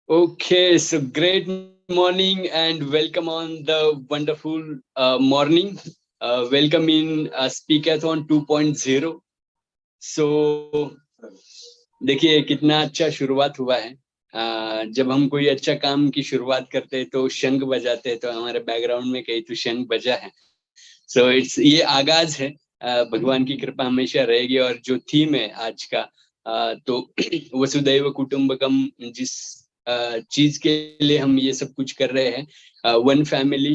Okay, so great morning and welcome on the wonderful morning. Welcome in Speakathon 2.0. So देखिए कितना अच्छा शुरुआत हुआ है। जब हम कोई अच्छा काम की शुरुआत करते हैं तो शंख बजाते हैं, तो हमारे बैकग्राउंड में कहीं तो शंख बजा है। सो इट्स ये आगाज है। भगवान की कृपा हमेशा रहेगी। और जो थीम है आज का, तो वसुदैव कुटुंबकम, जिस चीज के लिए हम ये सब कुछ कर रहे हैं, वन फैमिली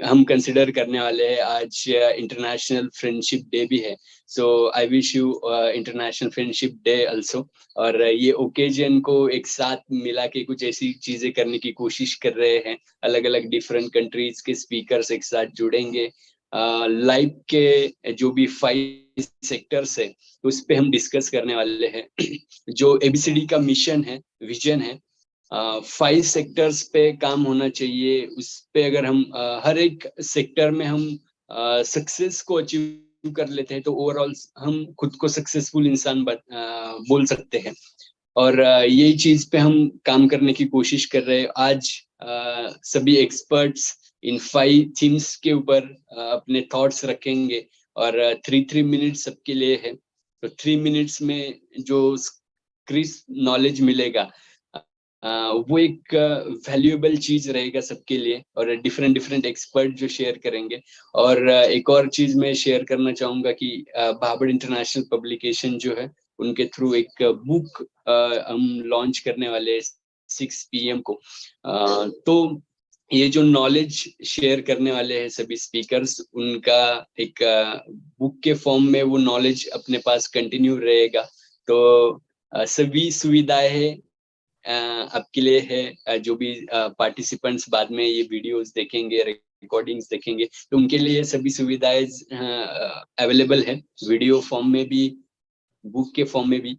हम कंसिडर करने वाले हैं। आज इंटरनेशनल फ्रेंडशिप डे भी है। So I wish you international friendship day also. और ये ओकेजन को एक साथ मिला के कुछ ऐसी चीजें करने की कोशिश कर रहे हैं। अलग अलग डिफरेंट कंट्रीज के स्पीकर्स एक साथ जुड़ेंगे। लाइव के जो भी 5 सेक्टर्स है उस पे हम डिस्कस करने वाले हैं। जो एबीसीडी का मिशन है, विजन है, 5 सेक्टर्स पे काम होना चाहिए। उस पे अगर हम हर एक सेक्टर में हम सक्सेस को अचीव कर लेते हैं तो ओवरऑल हम खुद को सक्सेसफुल इंसान बोल सकते हैं। और यही चीज पे हम काम करने की कोशिश कर रहे हैं आज। सभी एक्सपर्ट्स इन 5 थीम्स के ऊपर अपने थॉट्स रखेंगे। और 3 मिनट्स सबके लिए है, तो 3 मिनट्स में जो क्रिस्प नॉलेज मिलेगा, वो एक वैल्यूएबल चीज रहेगा सबके लिए। और डिफरेंट डिफरेंट एक्सपर्ट जो शेयर करेंगे। और एक और चीज मैं शेयर करना चाहूंगा कि भाबड़ इंटरनेशनल पब्लिकेशन जो है, उनके थ्रू एक बुक हम लॉन्च करने वाले 6 PM को। तो ये जो नॉलेज शेयर करने वाले हैं सभी स्पीकर्स, उनका एक बुक के फॉर्म में वो नॉलेज अपने पास कंटिन्यू रहेगा। तो सभी सुविधाएं आपके लिए है। जो भी पार्टिसिपेंट्स बाद में ये वीडियोस देखेंगे, रिकॉर्डिंग्स देखेंगे, तो उनके लिए सभी सुविधाएं अवेलेबल है, वीडियो फॉर्म में भी, बुक के फॉर्म में भी।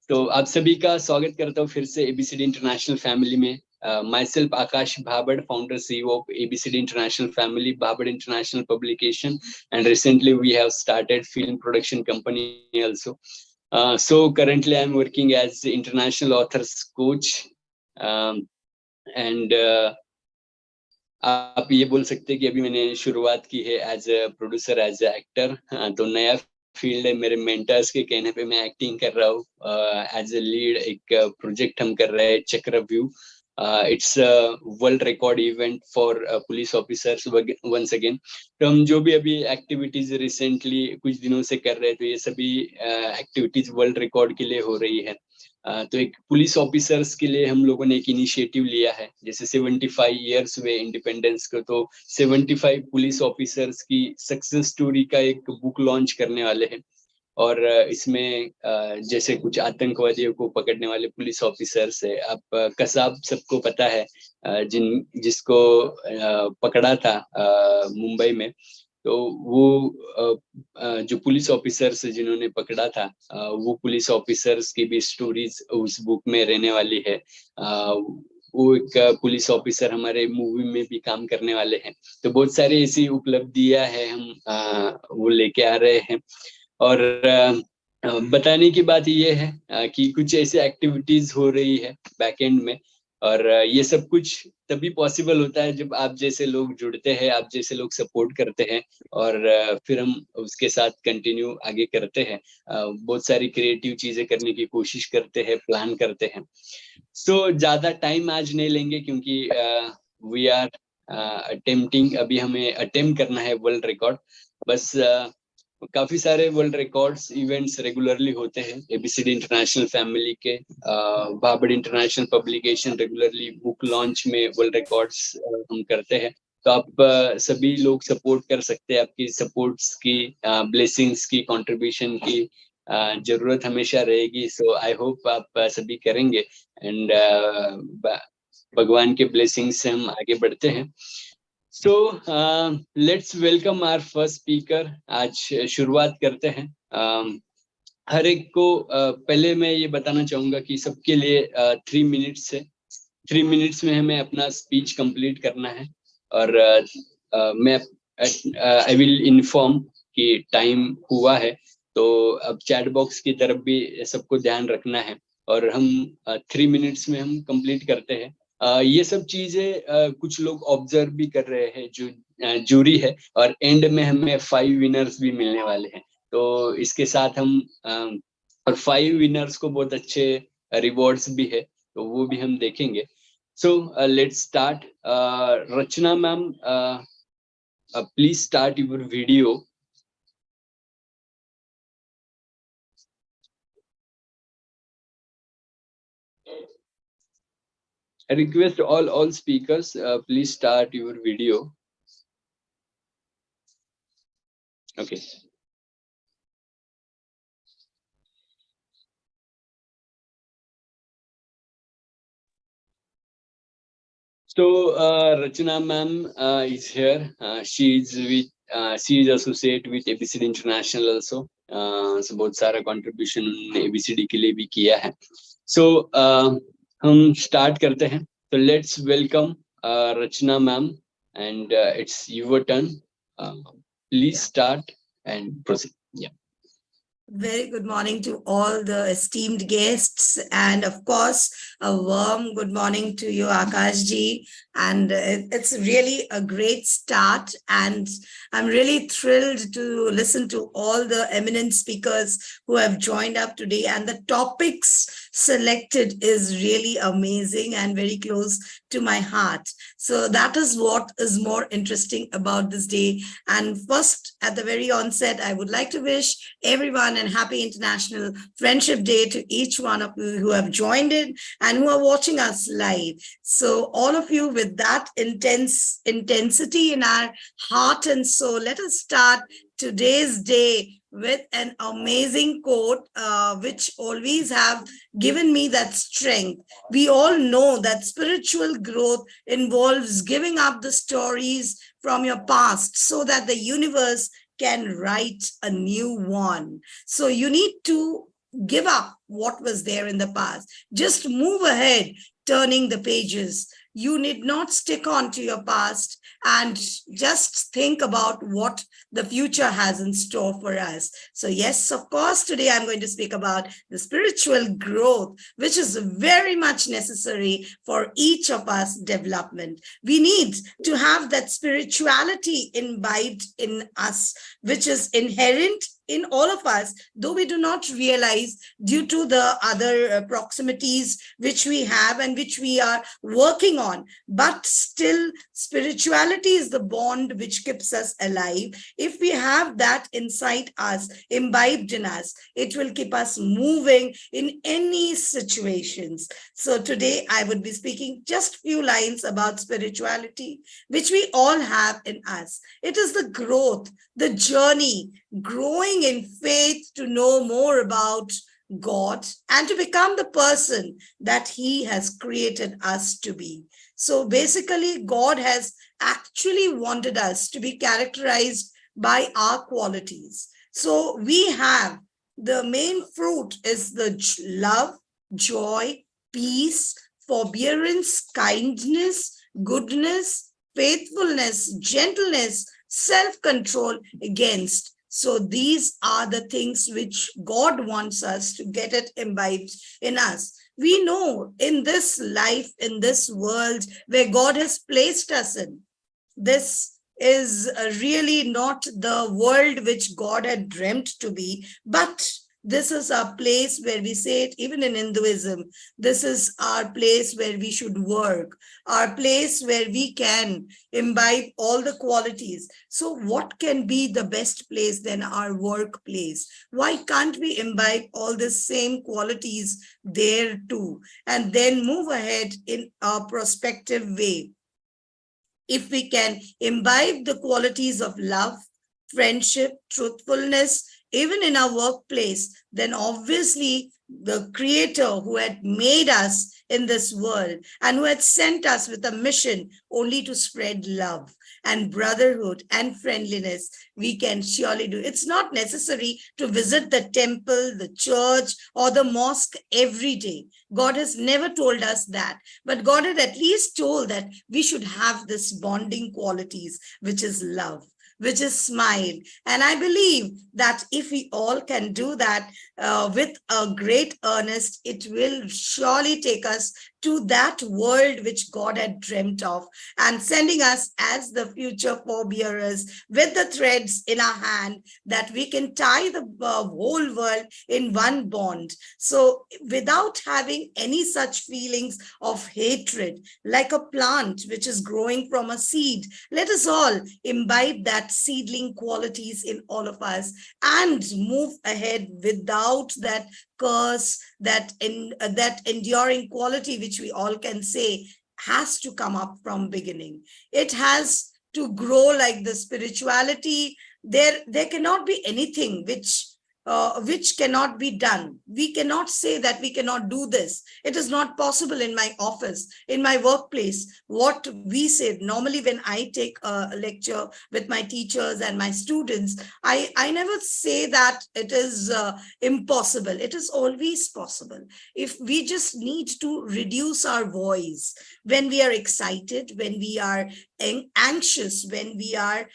तो आप सभी का स्वागत करता हूँ फिर से एबीसीडी इंटरनेशनल फैमिली में। myself Akash Bhabad, founder CEO of ABCD International Family, Bhabad International Publication, and recently we have started film production company also. So currently I'm working as international authors coach, and आप ये बोल सकते हैं कि अभी मैंने शुरुआत की है as a producer, as a actor. तो नया फील्ड है। मेरे मेंटर्स के कहने पे मैं एक्टिंग कर रहा हूँ। एज अ लीड एक प्रोजेक्ट हम कर रहे हैं, Chakravyuh. It's world record event for police officers once again. तो हम जो भी अभी एक्टिविटीज रिसेंटली कुछ दिनों से कर रहे हैं, तो ये सभी एक्टिविटीज वर्ल्ड रिकॉर्ड के लिए हो रही है। तो एक पुलिस ऑफिसर्स के लिए हम लोगों ने एक इनिशिएटिव लिया है। जैसे 75 ईयर्स हुए इंडिपेंडेंस को, तो 75 पुलिस ऑफिसर्स की सक्सेस स्टोरी का एक बुक लॉन्च करने वाले हैं। और इसमें जैसे कुछ आतंकवादियों को पकड़ने वाले पुलिस ऑफिसर्स है। आप कसाब सबको पता है, जिसको पकड़ा था मुंबई में। तो वो जो पुलिस ऑफिसर्स जिन्होंने पकड़ा था, वो पुलिस ऑफिसर्स की भी स्टोरीज उस बुक में रहने वाली है। वो एक पुलिस ऑफिसर हमारे मूवी में भी काम करने वाले हैं। तो बहुत सारी ऐसी उपलब्धियां हैं, हम वो लेके आ रहे हैं। और बताने की बात ये है कि कुछ ऐसे एक्टिविटीज हो रही है बैकएंड में। और ये सब कुछ तभी पॉसिबल होता है जब आप जैसे लोग जुड़ते हैं, आप जैसे लोग सपोर्ट करते हैं। और फिर हम उसके साथ कंटिन्यू आगे करते हैं। बहुत सारी क्रिएटिव चीजें करने की कोशिश करते हैं, प्लान करते हैं। सो ज्यादा टाइम आज नहीं लेंगे, क्योंकि वी आर अटेम्प्टिंग, अभी हमें अटेम्प्ट करना है वर्ल्ड रिकॉर्ड। बस काफी सारे वर्ल्ड रिकॉर्ड्स इवेंट्स रेगुलरली होते हैं एबीसीडी इंटरनेशनल फैमिली के। बाबड़ international publication regularly book launch में वर्ल्ड रिकॉर्ड्स हम करते हैं। तो आप सभी लोग सपोर्ट कर सकते हैं। आपकी सपोर्ट्स की, ब्लेसिंग्स की, कंट्रीब्यूशन की जरूरत हमेशा रहेगी। सो आई होप आप सभी करेंगे। एंड भगवान के ब्लेसिंग से हम आगे बढ़ते हैं। So let's welcome our first speaker. आज शुरुआत करते हैं। हर एक को पहले मैं ये बताना चाहूंगा कि सबके लिए 3 मिनट्स है। 3 मिनट्स में हमें अपना स्पीच कंप्लीट करना है। और मैं आई विल इन्फॉर्म कि टाइम हुआ है। तो अब चैट बॉक्स की तरफ भी सबको ध्यान रखना है। और हम 3 मिनट्स में हम कंप्लीट करते हैं। ये सब चीजें कुछ लोग ऑब्जर्व भी कर रहे हैं, जो जूरी है, और एंड में हमें 5 विनर्स भी मिलने वाले हैं। तो इसके साथ हम और 5 विनर्स को बहुत अच्छे रिवॉर्ड्स भी है, तो वो भी हम देखेंगे। So let's start. Rachna ma'am, please start your video. I request all speakers, please start your video. Okay. So Rachana ma'am is here. She is associate with ABCD International also. So बहुत सारा contribution उन्होंने ABCD के लिए भी किया है. So हम start करते हैं. So let's welcome Rachana ma'am, and it's your turn. Please start and proceed. Yeah. Very good morning to all the esteemed guests, and of course, a warm good morning to you, Akashji. And it's really a great start, and I'm really thrilled to listen to all the eminent speakers who have joined up today. And the topics selected is really amazing and very close to my heart. So that is what is more interesting about this day. And first, at the very onset, I would like to wish everyone and happy International Friendship Day to each one of you who have joined in and who are watching us live. So all of you, with that intensity in our heart and soul, let us start today's day with an amazing quote, which always have given me that strength. We all know that spiritual growth involves giving up the stories from your past so that the universe can write a new one. So you need to give up what was there in the past. Just move ahead, turning the pages. You need not stick on to your past and just think about what the future has in store for us. So yes, of course, today I'm going to speak about the spiritual growth, which is very much necessary for each of us development. We need to have that spirituality imbibed in us, which is inherent in all of us, though we do not realize due to the other proximities which we have and which we are working on. But still, spirituality is the bond which keeps us alive. If we have that inside us, imbibed in us, it will keep us moving in any situations. So today I would be speaking just few lines about spirituality, which we all have in us. It is the growth, the journey, growing in faith to know more about God and to become the person that He has created us to be. So basically, God has actually wanted us to be characterized by our qualities. So we have the main fruit is the love, joy, peace, forbearance, kindness, goodness, faithfulness, gentleness, self-control against. So these are the things which God wants us to get it imbibed in us. We know in this life, in this world where God has placed us in, this is really not the world which God had dreamt to be, but this is a place where we say it, even in Hinduism, this is our place where we should work, our place where we can imbibe all the qualities. So what can be the best place than our workplace? Why can't we imbibe all the same qualities there too, and then move ahead in a prospective way? If we can imbibe the qualities of love, friendship, truthfulness, even in our workplace, then obviously the Creator who had made us in this world and who had sent us with a mission only to spread love and brotherhood and friendliness, we can surely do. It's not necessary to visit the temple, the church, or the mosque every day. God has never told us that, but God had at least told that we should have this bonding qualities, which is love. which is smile. And I believe that if we all can do that with a great earnest, it will surely take us to that world which God had dreamt of, and sending us as the future forebearers with the threads in our hand, that we can tie the whole world in one bond. So without having any such feelings of hatred, like a plant which is growing from a seed, let us all imbibe that seedling qualities in all of us and move ahead without that curse, that enduring quality which we all can say has to come up from beginning. It has to grow like the spirituality. There cannot be anything which cannot be done. We cannot say that we cannot do this. It is not possible in my office, in my workplace. What we say normally when I take a lecture with my teachers and my students, I never say that it is impossible. It is always possible. If we just need to reduce our voice when we are excited, when we are anxious, when we are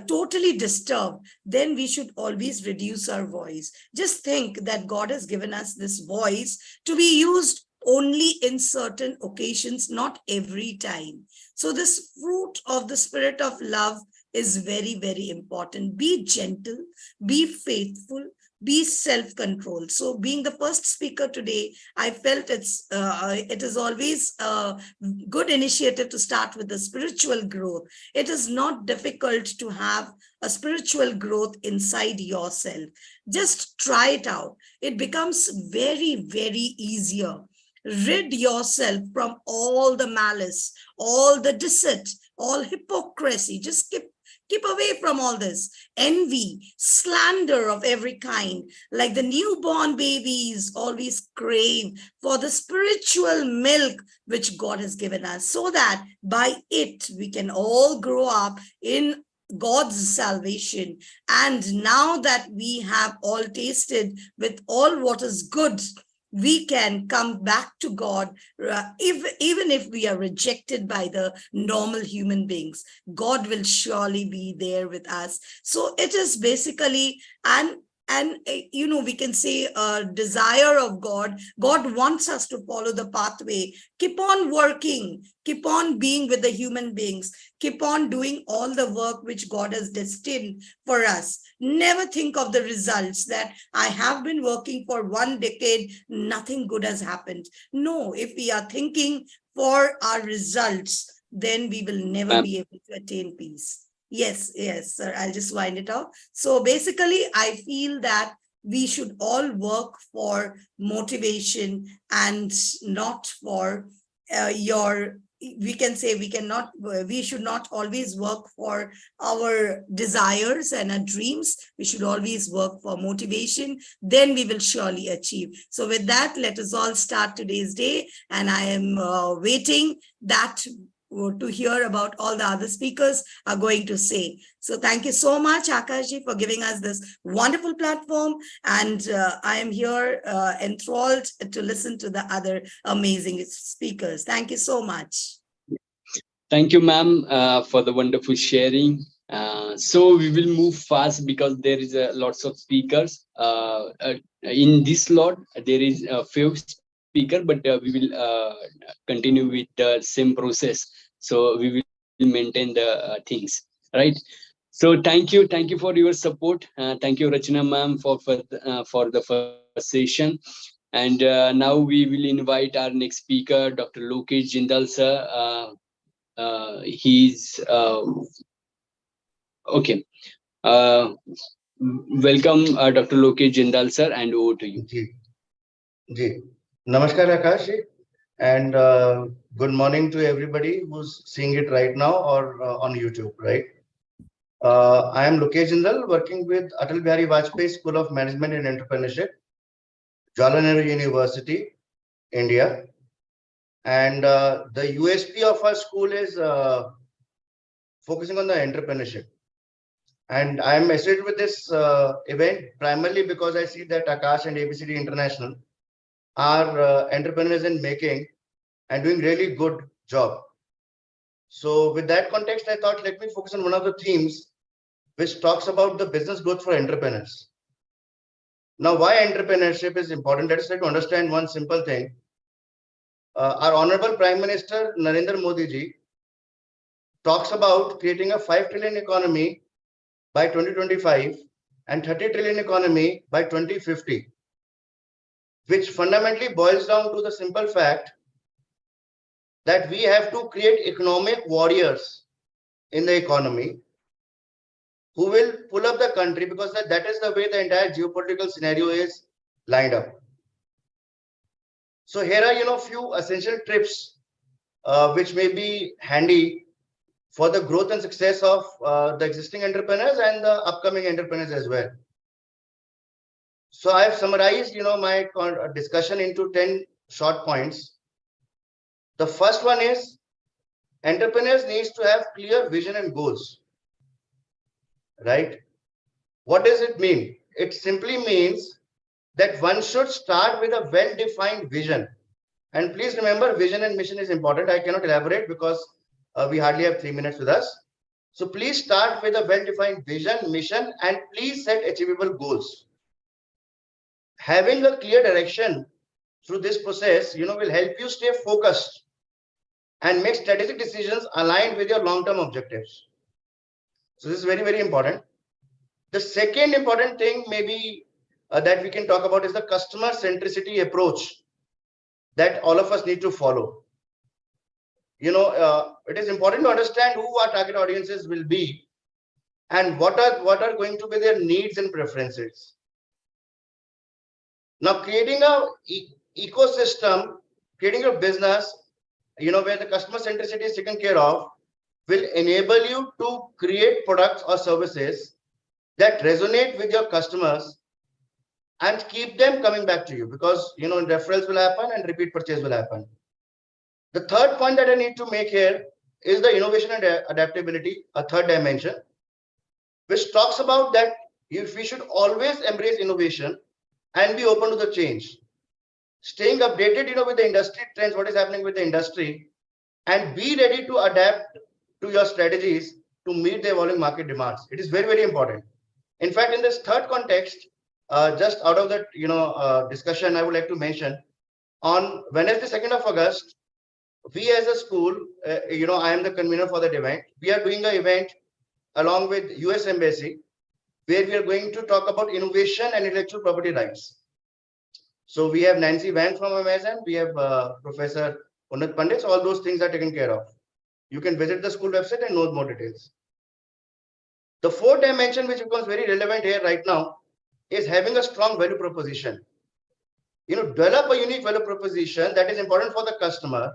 totally disturbed, then we should always reduce our voice. Just think that God has given us this voice to be used only in certain occasions, not every time. So this fruit of the spirit of love is very, very important. Be gentle, be faithful, be self-controlled. So being the first speaker today, I felt it is always a good initiative to start with the spiritual growth. It is not difficult to have a spiritual growth inside yourself. Just try it out. It becomes very, very easier. Rid yourself from all the malice, all the deceit, all hypocrisy. Just keep away from all this envy, slander of every kind. Like the newborn babies always crave for the spiritual milk which God has given us, so that by it we can all grow up in God's salvation. And now that we have all tasted with all what is good, we can come back to God, even if we are rejected by the normal human beings. God will surely be there with us. So it is basically we can say a desire of God. God wants us to follow the pathway. Keep on working, keep on being with the human beings, keep on doing all the work which God has destined for us. Never think of the results that I have been working for 1 decade, nothing good has happened. No, if we are thinking for our results, then we will never be able to attain peace. Yes, sir. I'll just wind it up. So basically, I feel that we should all work for motivation and not for we can say we should not always work for our desires and our dreams. We should always work for motivation. Then we will surely achieve. So with that, let us all start today's day. And I am waiting that to hear about all the other speakers are going to say. So thank you so much, Akashji, for giving us this wonderful platform. And I am here enthralled to listen to the other amazing speakers. Thank you so much. Thank you, ma'am, for the wonderful sharing. So we will move fast because there is lots of speakers. In this lot, there is a few speakers, but we will continue with the same process. So we will maintain the things, right? So thank you for your support. Thank you, Rachana ma'am, for the first session. And now we will invite our next speaker, Dr. Lokesh Jindal sir. He's okay. Uh, Welcome, Dr. Lokesh Jindal sir, and over to you. Ji. Namaskar, Akash ji. And good morning to everybody who's seeing it right now or on YouTube, right? I am Lokesh Jindal, working with Atal Bihari Vajpayee School of Management and Entrepreneurship, Jawaharlal Nehru University, India. And the USP of our school is focusing on the entrepreneurship. And I am associated with this event primarily because I see that Akash and ABCD International are entrepreneurs in making and doing really good job. So with that context, I thought, let me focus on one of the themes which talks about the business growth for entrepreneurs. Now, why entrepreneurship is important? Let's try to understand one simple thing. Our Honorable Prime Minister Narendra Modi ji talks about creating a 5 trillion economy by 2025 and 30 trillion economy by 2050, which fundamentally boils down to the simple fact that we have to create economic warriors in the economy who will pull up the country, because that is the way the entire geopolitical scenario is lined up. So here are few essential tips which may be handy for the growth and success of the existing entrepreneurs and the upcoming entrepreneurs as well. So I have summarized my discussion into 10 short points. The first one is entrepreneurs needs to have clear vision and goals. Right? What does it mean? It simply means that one should start with a well-defined vision. And please remember, vision and mission is important. I cannot elaborate because we hardly have 3 minutes with us. So please start with a well-defined vision, mission, and please set achievable goals. Having a clear direction through this process, will help you stay focused and make strategic decisions aligned with your long-term objectives. So this is very, very important. The second important thing maybe that we can talk about is the customer centricity approach that all of us need to follow. It is important to understand who our target audiences will be and what are going to be their needs and preferences. Now, creating a ecosystem, creating a business, where the customer centricity is taken care of, will enable you to create products or services that resonate with your customers and keep them coming back to you, because referrals will happen and repeat purchase will happen. The third point that I need to make here is the innovation and adaptability, a third dimension, which talks about that if we should always embrace innovation and be open to the change, staying updated with the industry trends, what is happening with the industry, and be ready to adapt to your strategies to meet the evolving market demands. It is very, very important. In fact, in this third context, just out of that discussion, I would like to mention on Wednesday, 2nd of August, we as a school, I am the convener for that event. We are doing an event along with US Embassy, where we are going to talk about innovation and intellectual property rights. So we have Nancy Van from Amazon, we have Professor Unnat Pandit, so all those things are taken care of. You can visit the school website and know more details. The fourth dimension, which becomes very relevant here right now, is having a strong value proposition. Develop a unique value proposition that is important for the customer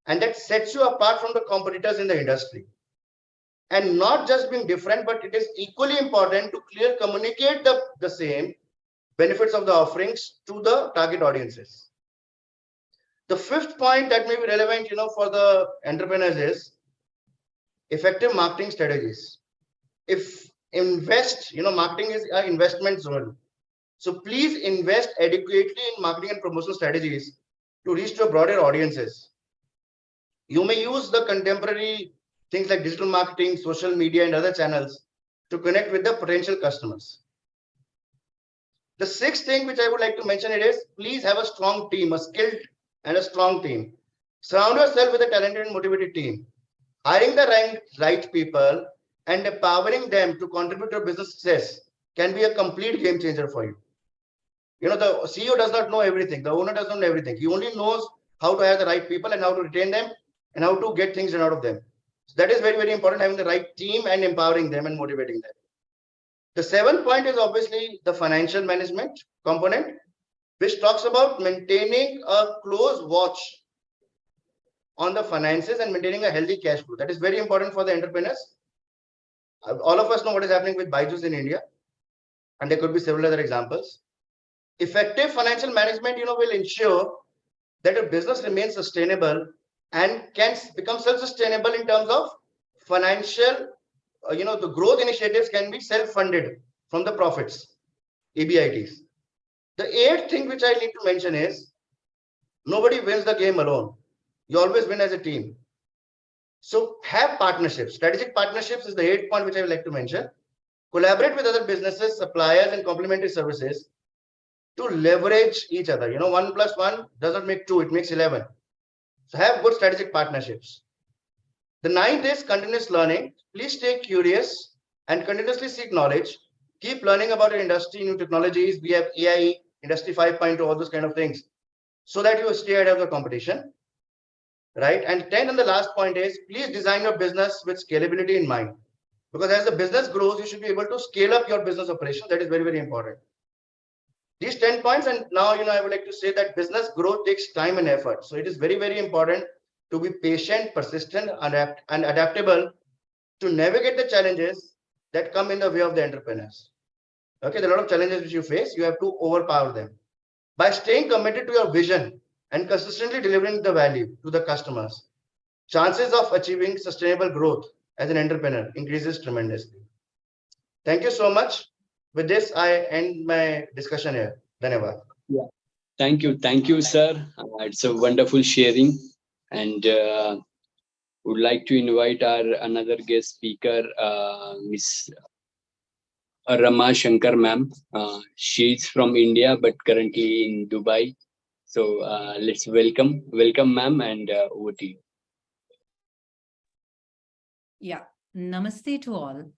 and that sets you apart from the competitors in the industry. And not just being different, but it is equally important to clearly communicate the same benefits of the offerings to the target audiences. The fifth point that may be relevant, for the entrepreneurs is effective marketing strategies. If invest, marketing is an investment zone. So please invest adequately in marketing and promotional strategies to reach to broader audiences. You may use the contemporary things like digital marketing, social media, and other channels to connect with the potential customers. The sixth thing which I would like to mention it is, please have a strong team, a skilled and a strong team. Surround yourself with a talented and motivated team. Hiring the right people and empowering them to contribute to business success can be a complete game changer for you. The CEO does not know everything. The owner does not know everything. He only knows how to have the right people and how to retain them and how to get things out of them. So that is very, very important, having the right team and empowering them and motivating them. The seventh point is obviously the financial management component, which talks about maintaining a close watch on the finances and maintaining a healthy cash flow. That is very important for the entrepreneurs. All of us know what is happening with Byju's in India, and there could be several other examples. Effective financial management, will ensure that a business remains sustainable and can become self-sustainable in terms of financial, the growth initiatives can be self-funded from the profits, EBITs. The eighth thing which I need to mention is, nobody wins the game alone. You always win as a team. So have partnerships. Strategic partnerships is the eighth point which I would like to mention. collaborate with other businesses, suppliers, and complementary services to leverage each other. 1 plus 1 does not make 2, it makes 11. So have good strategic partnerships. The ninth is continuous learning. Please stay curious and continuously seek knowledge. Keep learning about your industry, new technologies. We have AI, Industry 5.0, all those kind of things, so that you stay ahead of the competition, right? And 10 and the last point is, please design your business with scalability in mind. Because as the business grows, you should be able to scale up your business operation. That is very, very important. These 10 points, and now, I would like to say that business growth takes time and effort. So it is very, very important to be patient, persistent, and adaptable to navigate the challenges that come in the way of the entrepreneurs. Okay, there are a lot of challenges which you face. You have to overpower them. By staying committed to your vision and consistently delivering the value to the customers, chances of achieving sustainable growth as an entrepreneur increases tremendously. Thank you so much. With this, I end my discussion here. Dhanyavad. Yeah. Thank you, sir. It's a wonderful sharing, and would like to invite our another guest speaker, Miss Rama Shankar ma'am. She's from India but currently in Dubai. So let's welcome ma'am, and over to you. Yeah, namaste to all.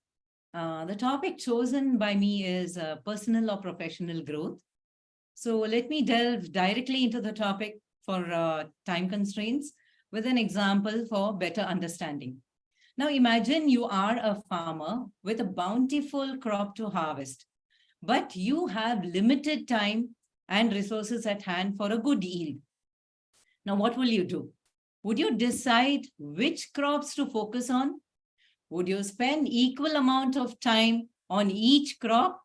The topic chosen by me is personal or professional growth. So let me delve directly into the topic for time constraints with an example for better understanding. Now imagine you are a farmer with a bountiful crop to harvest, but you have limited time and resources at hand for a good yield. Now what will you do? Would you decide which crops to focus on? Would you spend equal amount of time on each crop,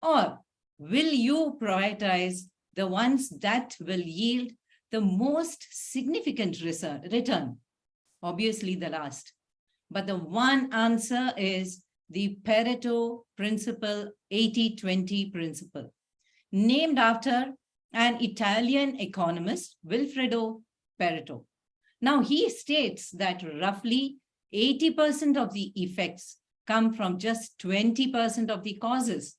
or will you prioritize the ones that will yield the most significant return? Obviously the last. But the one answer is the Pareto principle, 80-20 principle, named after an Italian economist, Vilfredo Pareto. Now he states that roughly 80% of the effects come from just 20% of the causes,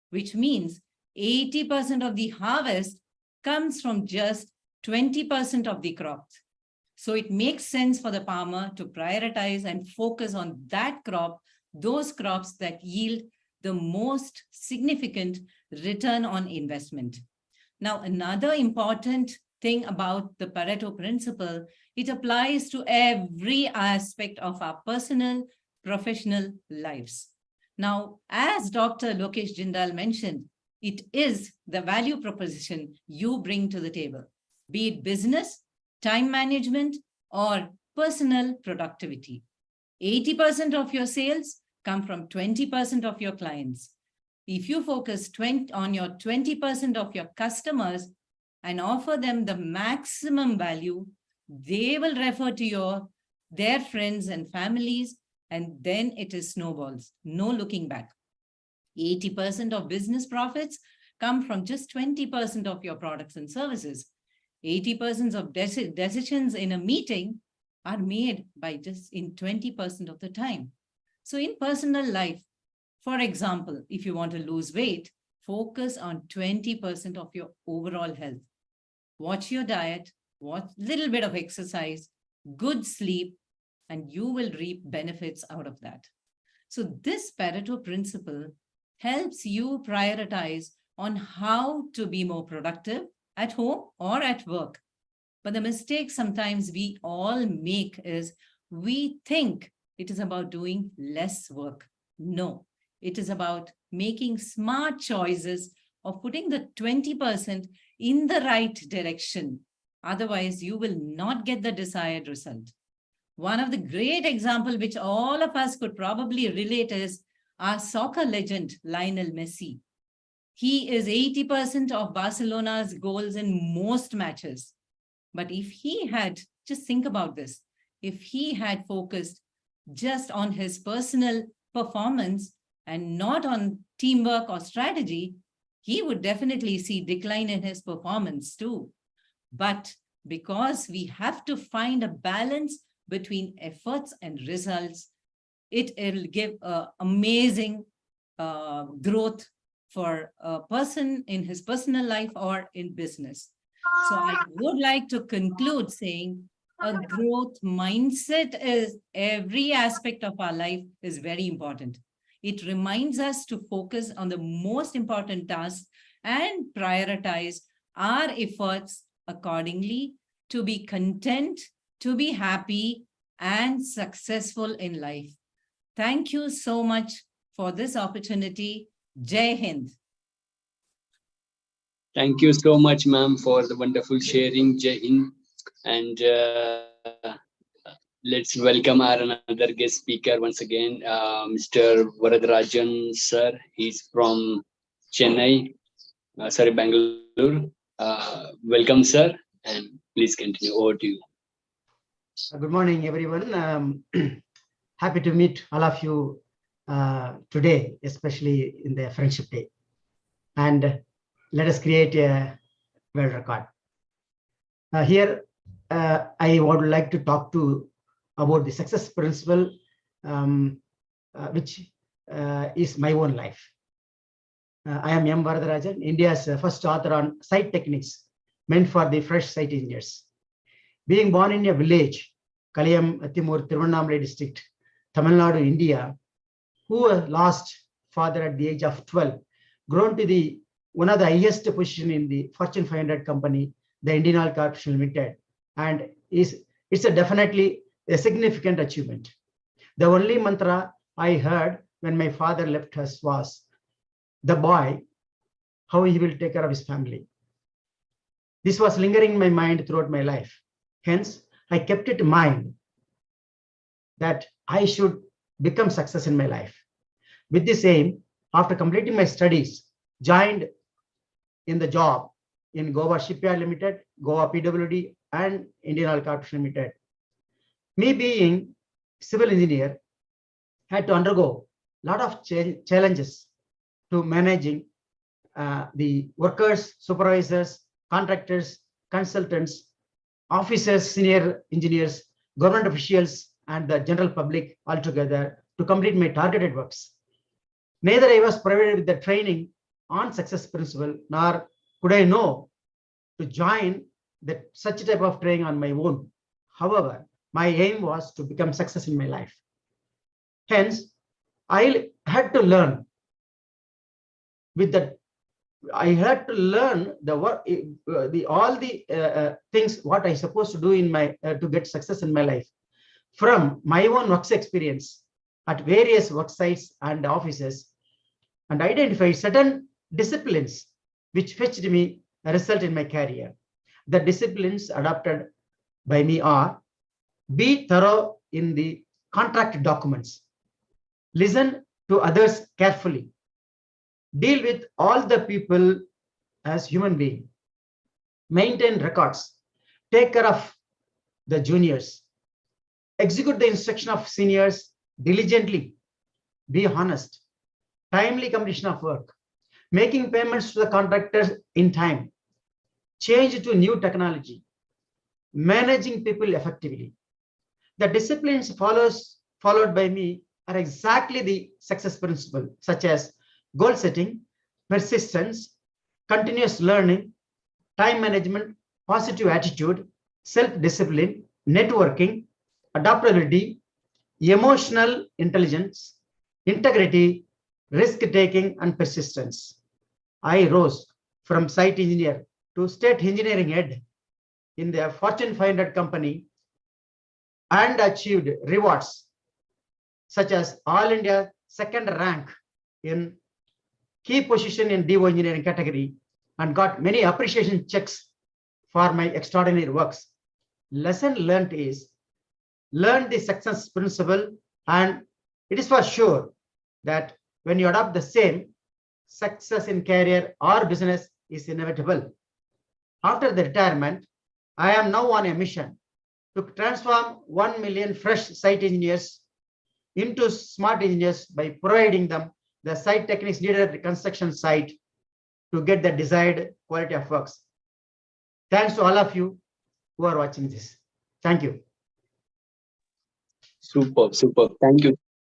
which means 80% of the harvest comes from just 20% of the crops. So it makes sense for the farmer to prioritize and focus on that crop, those crops that yield the most significant return on investment. Now, another important thing about the Pareto principle, it applies to every aspect of our personal, professional lives. Now, as Dr. Lokesh Jindal mentioned, it is the value proposition you bring to the table, be it business, time management, or personal productivity. 80% of your sales come from 20% of your clients. If you focus on your 20% of your customers and offer them the maximum value, they will refer to their friends and families, and then it is snowballs, no looking back. 80% of business profits come from just 20% of your products and services. 80% of decisions in a meeting are made by just in 20% of the time. So in personal life, for example, if you want to lose weight, focus on 20% of your overall health. Watch your diet, watch a little bit of exercise, good sleep, and you will reap benefits out of that. So this Pareto principle helps you prioritize on how to be more productive at home or at work. But the mistake sometimes we all make is we think it is about doing less work. No, it is about making smart choices of putting the 20% in the right direction. Otherwise, you will not get the desired result. One of the great examples which all of us could probably relate is our soccer legend, Lionel Messi. He is 80% of Barcelona's goals in most matches. But if he had, just think about this, if he had focused just on his personal performance and not on teamwork or strategy, he would definitely see decline in his performance too. But because we have to find a balance between efforts and results, it will give an amazing growth for a person in his personal life or in business. So I would like to conclude saying a growth mindset is every aspect of our life is very important. It reminds us to focus on the most important tasks and prioritize our efforts accordingly to be content, to be happy and successful in life. Thank you so much for this opportunity. Jai Hind. Thank you so much, ma'am, for the wonderful sharing, Jai Hind. And let's welcome our another guest speaker once again, Mr. Varadarajan, sir. He's from Chennai, Bangalore. Welcome, sir, and please continue. Over to you. Good morning, everyone. Happy to meet all of you today, especially in the Friendship Day. And let us create a world record. Here, I would like to talk about the success principle, which is my own life. I am M. Varadarajan, India's first author on site techniques meant for the fresh site engineers. Being born in a village, Kalayam, Timur, Tiruvannamalai district, Tamil Nadu, India, who lost father at the age of 12, grown to one of the highest position in the Fortune 500 company, the Indian Oil Corporation Limited, and it's definitely a significant achievement. The only mantra I heard when my father left us was, the boy, how he will take care of his family. This was lingering in my mind throughout my life. Hence, I kept it in mind that I should become success in my life. With this aim, after completing my studies, joined in the job in Goa Shipyard Limited, Goa PWD, and Indian Oil Corporation Limited. Me being civil engineer, had to undergo a lot of challenges to managing the workers, supervisors, contractors, consultants, officers, senior engineers, government officials, and the general public altogether to complete my targeted works. Neither I was provided with the training on success principle, nor could I know to join such type of training on my own. However, my aim was to become success in my life. Hence, I had to learn I had to learn all the things what I supposed to do in my to get success in my life from my own works experience at various work sites and offices, and identify certain disciplines which fetched me a result in my career. The disciplines adopted by me are: be thorough in the contract documents, listen to others carefully, deal with all the people as human beings, maintain records, take care of the juniors, execute the instruction of seniors diligently, be honest, timely completion of work, making payments to the contractors in time, change to new technology, managing people effectively. The disciplines followed by me are exactly the success principle, such as goal setting, persistence, continuous learning, time management, positive attitude, self-discipline, networking, adaptability, emotional intelligence, integrity, risk-taking, and persistence. I rose from site engineer to state engineering head in the Fortune 500 company and achieved rewards such as All India second rank in key position in DO engineering category, and got many appreciation checks for my extraordinary works. Lesson learned is learn the success principle, and it is for sure that when you adopt the same, success in career or business is inevitable. After the retirement, I am now on a mission to transform 1 million fresh site engineers into smart engineers by providing them the site techniques needed at the construction site to get the desired quality of works. Thanks to all of you who are watching this. Thank you. Superb.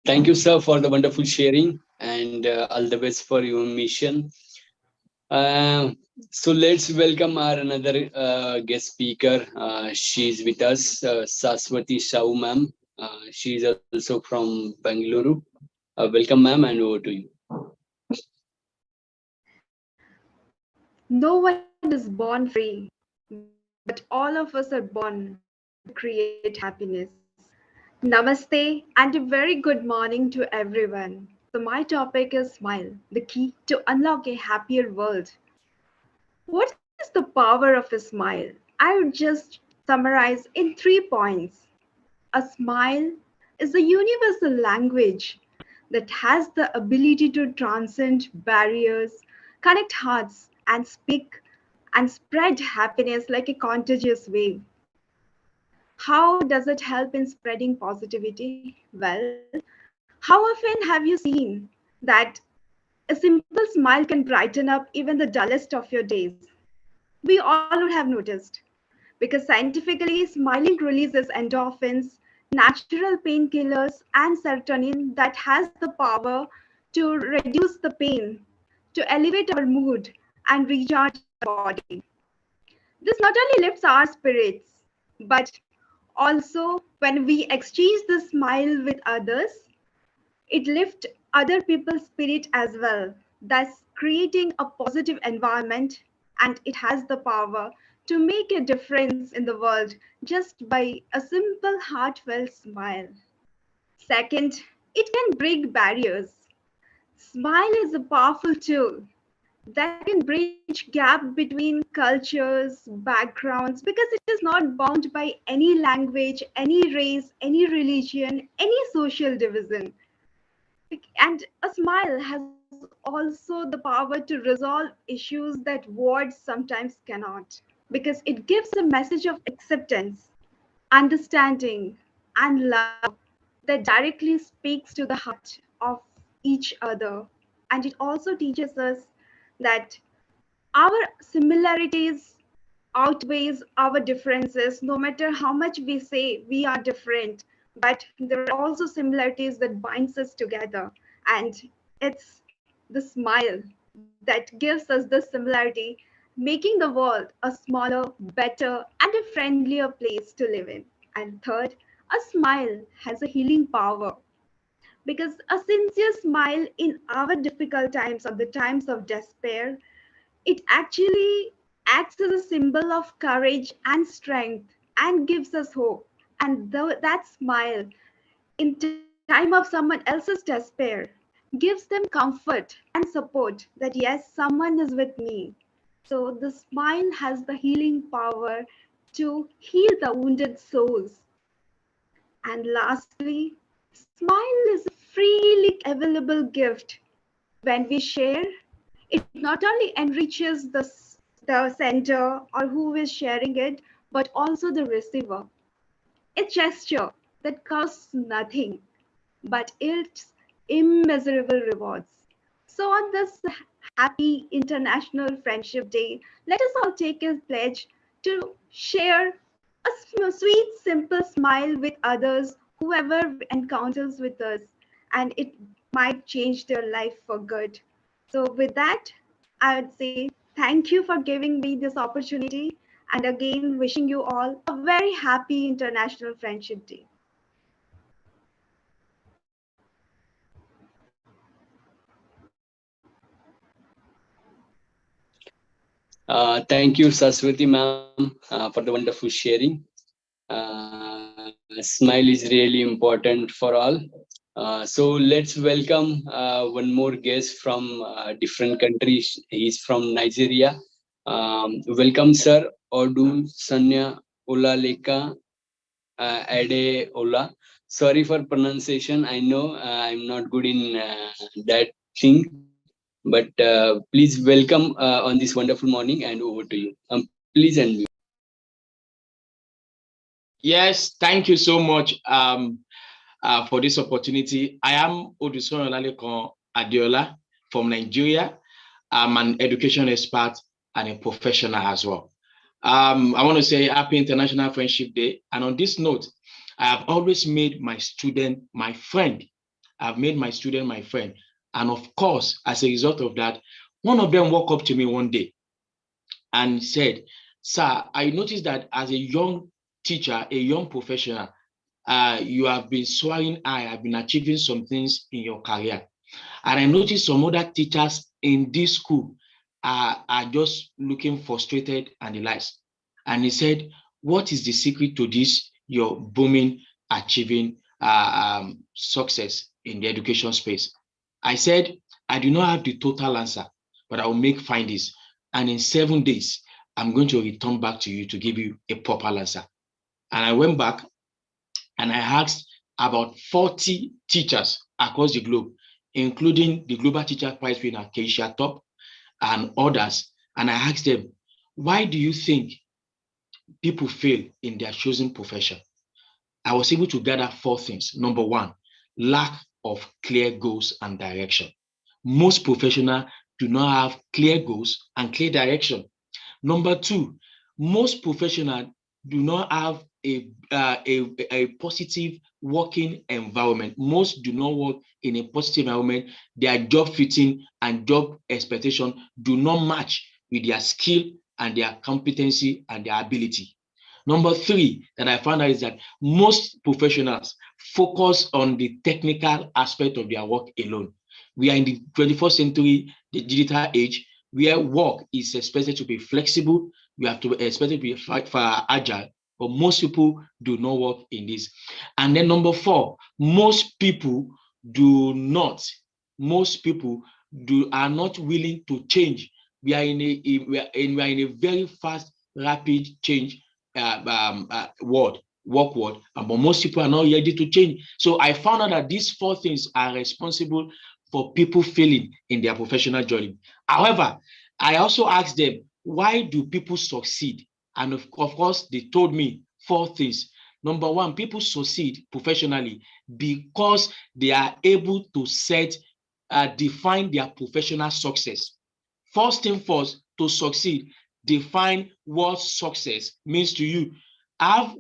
Thank you, sir, for the wonderful sharing. and all the best for your mission. So let's welcome our another guest speaker. She's with us, Saswati Shau ma'am. She's also from Bangalore. Welcome ma'am, and over to you. No one is born free, but all of us are born to create happiness. Namaste and a very good morning to everyone. So, my topic is smile, the key to unlock a happier world. What is the power of a smile? I would just summarize in 3 points. A smile is a universal language that has the ability to transcend barriers, connect hearts, and spread happiness like a contagious wave. How does it help in spreading positivity? Well, how often have you seen that a simple smile can brighten up even the dullest of your days? We all would have noticed. Because scientifically, smiling releases endorphins, natural painkillers, and serotonin that has the power to reduce the pain, to elevate our mood, and recharge our body. This not only lifts our spirits, but also when we exchange the smile with others, it lifts other people's spirit as well, thus creating a positive environment, and it has the power to make a difference in the world just by a simple heartfelt smile. Second, it can break barriers. Smile is a powerful tool that can bridge gap between cultures, backgrounds, because it is not bound by any language, any race, any religion, any social division. And a smile has also the power to resolve issues that words sometimes cannot, because it gives a message of acceptance, understanding, and love that directly speaks to the heart of each other. And it also teaches us that our similarities outweighs our differences, no matter how much we say we are different, but there are also similarities that binds us together. And it's the smile that gives us this similarity, making the world a smaller, better, and a friendlier place to live in. And third, a smile has a healing power, because a sincere smile in our difficult times or the times of despair, it actually acts as a symbol of courage and strength and gives us hope. And that smile in time of someone else's despair gives them comfort and support that yes, someone is with me. So the smile has the healing power to heal the wounded souls. And lastly, smile is a freely available gift. When we share, it not only enriches the sender or who is sharing it, but also the receiver. A gesture that costs nothing, but it's immeasurable rewards. So on this happy International Friendship Day, let us all take a pledge to share a sweet, simple smile with others, whoever encounters with us, and it might change their life for good. So with that, I would say thank you for giving me this opportunity, and again wishing you all a very happy International Friendship Day. Thank you, Saswati ma'am, for the wonderful sharing. Smile is really important for all. So let's welcome one more guest from different countries. He's from Nigeria. Welcome, sir. Odu Sanya Olaleka Ade Ola. Sorry for pronunciation. I know I'm not good in that thing, but please welcome on this wonderful morning and over to you. Please unmute. Yes, thank you so much for this opportunity. I am Oduson Olalekon Adiola from Nigeria. I'm an education expert and a professional as well. I want to say Happy International Friendship Day. And on this note, I have always made my student my friend. I've made my student my friend. And of course, as a result of that, one of them walked up to me one day and said, "Sir, I noticed that as a young teacher, a young professional, you have been soaring high, have been achieving some things in your career. And I noticed some other teachers in this school are just looking frustrated and the likes." And he said, "What is the secret to this, your booming, achieving success in the education space?" I said, "I do not have the total answer, but I will make findings. And in 7 days, I'm going to return back to you to give you a proper answer." And I went back and I asked about 40 teachers across the globe, including the Global Teacher Prize winner, Keisha Top, and others. And I asked them, why do you think people fail in their chosen profession? I was able to gather 4 things. Number 1, lack of clear goals and direction. Most professionals do not have clear goals and clear direction. Number 2, most professionals do not have a positive working environment. Most do not work in a positive environment. Their job fitting and job expectation do not match with their skill and their competency and their ability. Number 3 that I found out is that most professionals focus on the technical aspect of their work alone. We are in the 21st century, the digital age, where work is expected to be flexible, we have to expect it to be agile, but most people do not work in this. And then number 4, most people are not willing to change. We are in a very fast, rapid change world, but most people are not ready to change. So I found out that these 4 things are responsible for people failing in their professional journey. However, I also asked them, why do people succeed? And of course, they told me 4 things. Number 1, people succeed professionally because they are able to define their professional success. First thing first, to succeed, define what success means to you. Have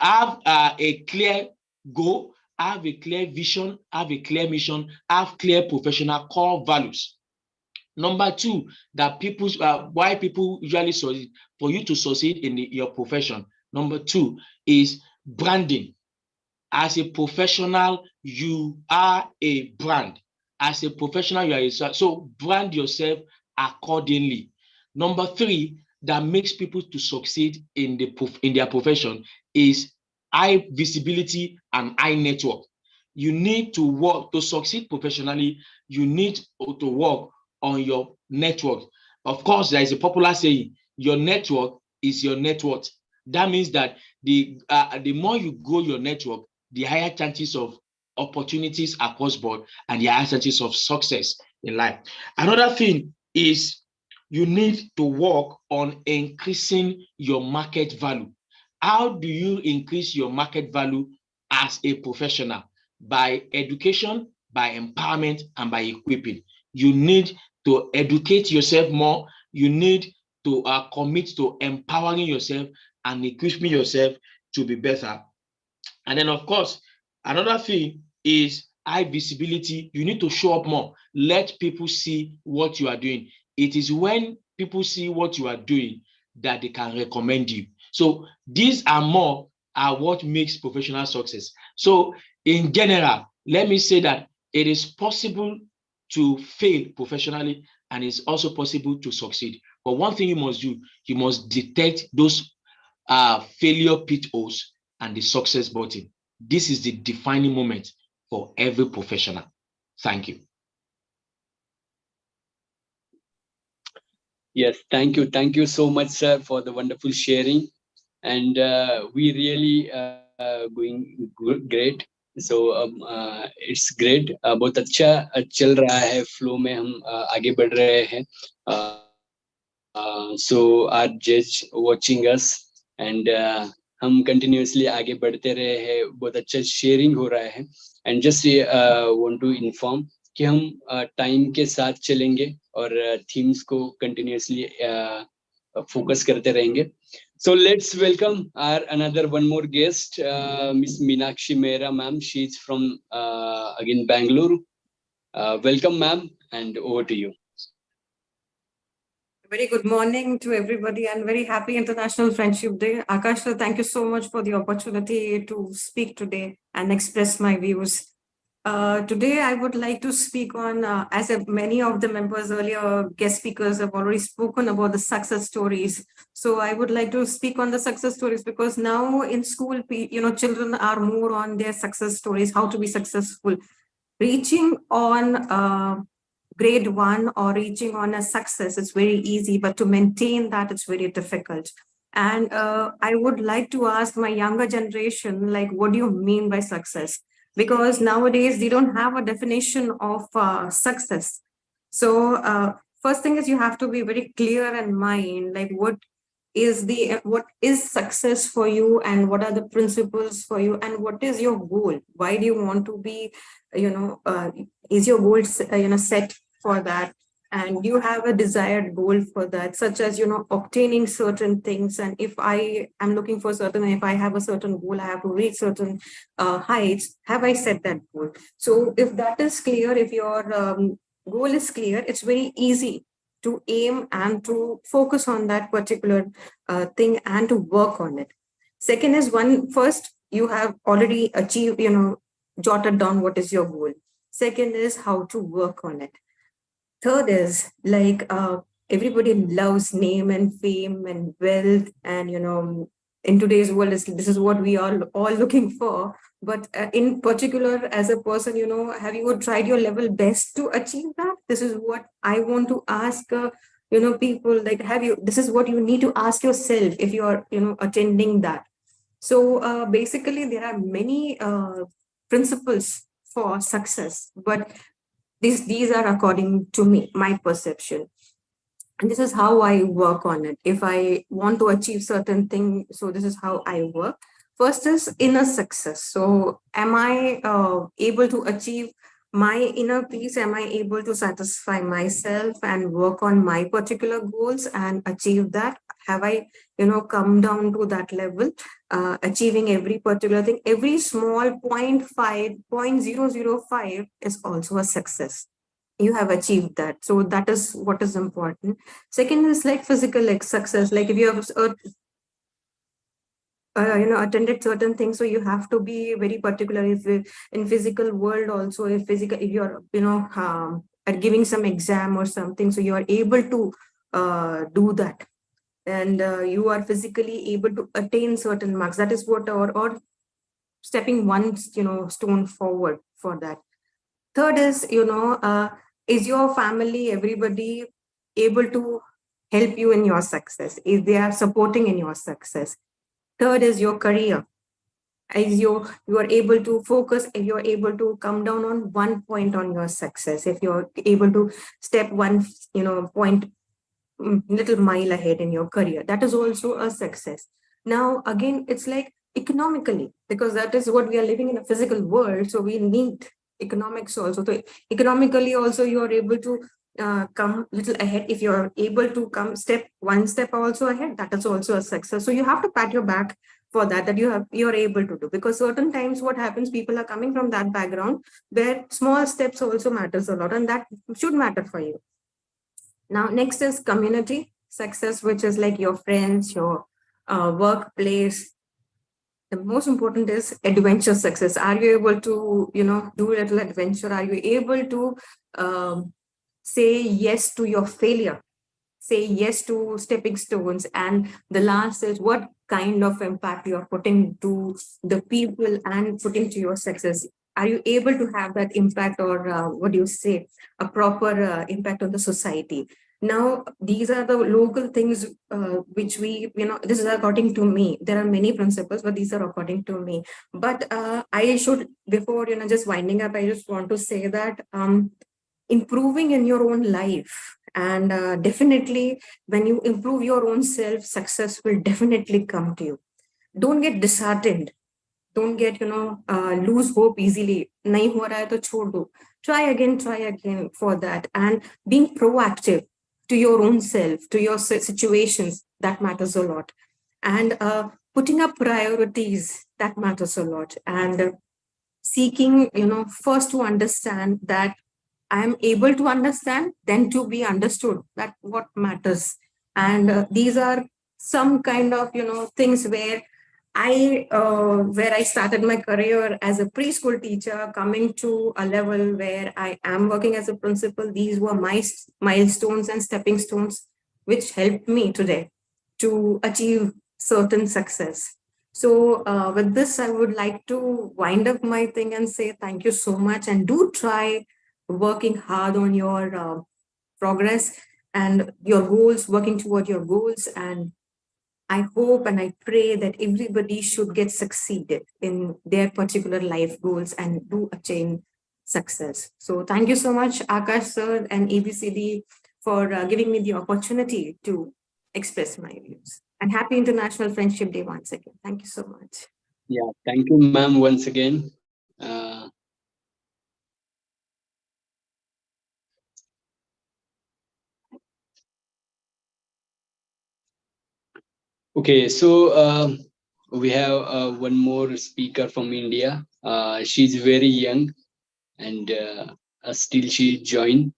a clear goal, have a clear vision, have a clear mission, have clear professional core values. Number 2, that why people usually succeed, for you to succeed in your profession. Number 2 is branding. As a professional, you are a brand. As a professional, you are so brand yourself accordingly. Number 3 that makes people to succeed in their profession is high visibility and high network. You need to work to succeed professionally. You need to work on your network. Of course, there is a popular saying, your network is your net worth. That means that the more you grow your network, the higher chances of opportunities across board and the higher chances of success in life. Another thing is you need to work on increasing your market value. How do you increase your market value as a professional? By education, by empowerment, and by equipping. You need to educate yourself more. You need to commit to empowering yourself and equipping yourself to be better. And then, of course, another thing is high visibility. You need to show up more. Let people see what you are doing. It is when people see what you are doing that they can recommend you. So these are what makes professional success. So in general, let me say that it is possible to fail professionally and it's also possible to succeed. But one thing you must do, you must detect those failure pitfalls and the success button. This is the defining moment for every professional. Thank you. Yes, thank you. Thank you so much, sir, for the wonderful sharing. And we really going great. So it's great. बहुत अच्छा चल रहा है, flow में हम आगे बढ़ रहे हैं. So our judge watching us and हम continuously आगे बढ़ते रहे हैं. बहुत अच्छा sharing हो रहा है. And just want to inform कि हम टाइम के साथ चलेंगे और थीम्स को कंटिन्यूअसली फोकस करते रहेंगे. So let's welcome our another one more guest, Miss Meenakshi Mehra, ma'am. She's from again Bangalore. Welcome, ma'am, and over to you. Very good morning to everybody and very happy International Friendship Day. Akash, sir, thank you so much for the opportunity to speak today and express my views. Today, I would like to speak on, many of the members earlier, guest speakers have already spoken about the success stories. So I would like to speak on the success stories because now in school, children are more on their success stories, how to be successful. Reaching on grade one or reaching on a success is very easy, but to maintain that, it's very difficult. And I would like to ask my younger generation, like, what do you mean by success? Because nowadays they don't have a definition of success. So first thing is you have to be very clear in mind, like what is success for you and what are the principles for you and what is your goal? Why do you want to be, is your goal, set for that? And you have a desired goal for that, such as, obtaining certain things. And if I am looking for certain, if I have a certain goal, I have to reach certain heights. Have I set that goal? So if that is clear, if your goal is clear, it's very easy to aim and to focus on that particular thing and to work on it. Second is first, you have already achieved, jotted down what is your goal. Second is how to work on it. Third is like everybody loves name and fame and wealth, and in today's world, this is what we are all looking for. But in particular, as a person, have you tried your level best to achieve that? This is what I want to ask. People, like, have you? This is what you need to ask yourself if you are, attending that. So basically, there are many principles for success, but these are according to me, my perception. And this is how I work on it. If I want to achieve certain thing, so this is how I work. First is inner success. So am I able to achieve my inner peace? Am I able to satisfy myself and work on my particular goals and achieve that? Have I, come down to that level, achieving every particular thing? Every small 0.5 is also a success. You have achieved that, so that is what is important. Second is like physical, like success, like if you have attended certain things, so you have to be very particular. If in physical world also, if you're at giving some exam or something, so you are able to do that, and you are physically able to attain certain marks. That is what, or stepping one stone forward for that. Third is your family, everybody able to help you in your success? Is they are supporting in your success? Third is your career. Is you are able to focus, if you're able to come down on one point on your success, if you're able to step one point, little mile ahead in your career, that is also a success. Now again, it's like economically, because that is what we are living in, a physical world, so we need economics also. So economically also, you are able to come little ahead. If you're able to come one step also ahead, that is also a success. So you have to pat your back for that you're able to do, because certain times what happens, people are coming from that background where small steps also matters a lot, and that should matter for you. Now, next is community success, which is like your friends, your workplace. The most important is adventure success. Are you able to, do a little adventure? Are you able to say yes to your failure? Say yes to stepping stones? And the last is what kind of impact you are putting to the people and putting to your success. Are you able to have that impact, or what do you say, a proper impact on the society? Now, these are the local things which we, this is according to me. There are many principles, but these are according to me. But I should, before, just winding up, I just want to say that improving in your own life, and definitely when you improve your own self, success will definitely come to you. Don't get disheartened. Don't get, lose hope easily. Nahi ho raha hai to chhod do. Try again for that. And being proactive to your own self, to your situations, that matters a lot. And putting up priorities, that matters a lot. And seeking, first to understand that I am able to understand than to be understood. That what matters. And these are some kind of things where I started my career as a preschool teacher, coming to a level where I am working as a principal. These were my milestones and stepping stones which helped me today to achieve certain success. So with this, I would like to wind up my thing and say thank you so much, and do try working hard on your progress and your goals, working toward your goals. And I hope and I pray that everybody should get succeeded in their particular life goals and do attain success. So thank you so much, Akash sir and ABCD, for giving me the opportunity to express my views. And happy International Friendship Day once again. Thank you so much. Yeah, thank you, ma'am, once again. Okay, so we have one more speaker from India. She's very young, and still she joined.